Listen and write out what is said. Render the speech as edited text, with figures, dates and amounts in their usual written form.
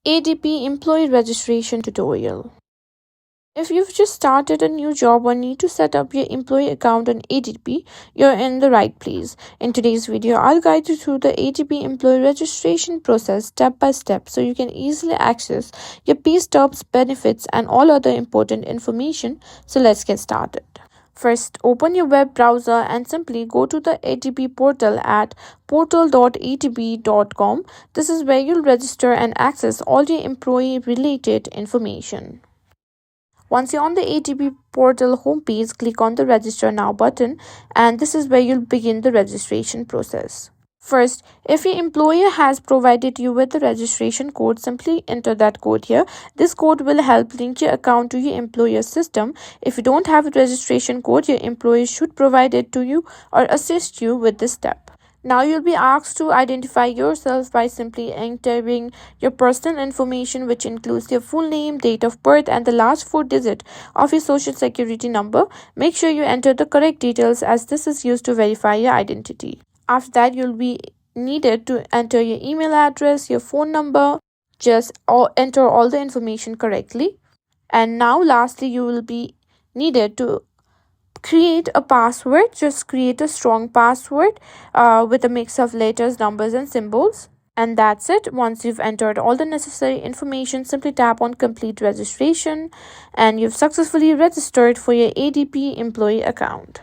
ADP Employee Registration Tutorial. If you've just started a new job or need to set up your employee account on ADP, you're in the right place. In today's video, I'll guide you through the ADP employee registration process step by step so you can easily access your pay stubs, benefits, and all other important information. So let's get started. First, open your web browser and simply go to the ADP portal at portal.adp.com. This is where you'll register and access all your employee related information. Once you're on the ADP portal homepage, click on the Register Now button, and this is where you'll begin the registration process. First, if your employer has provided you with the registration code, simply enter that code here. This code will help link your account to your employer's system. If you don't have a registration code, your employer should provide it to you or assist you with this step. Now you'll be asked to identify yourself by simply entering your personal information, which includes your full name, date of birth, and the last four digits of your social security number. Make sure you enter the correct details as this is used to verify your identity. After that, you'll be needed to enter your email address, your phone number. Just enter all the information correctly. And now lastly, you will be needed to create a password. Just create a strong password with a mix of letters, numbers, and symbols. And that's it. Once you've entered all the necessary information, simply tap on complete registration and you've successfully registered for your ADP employee account.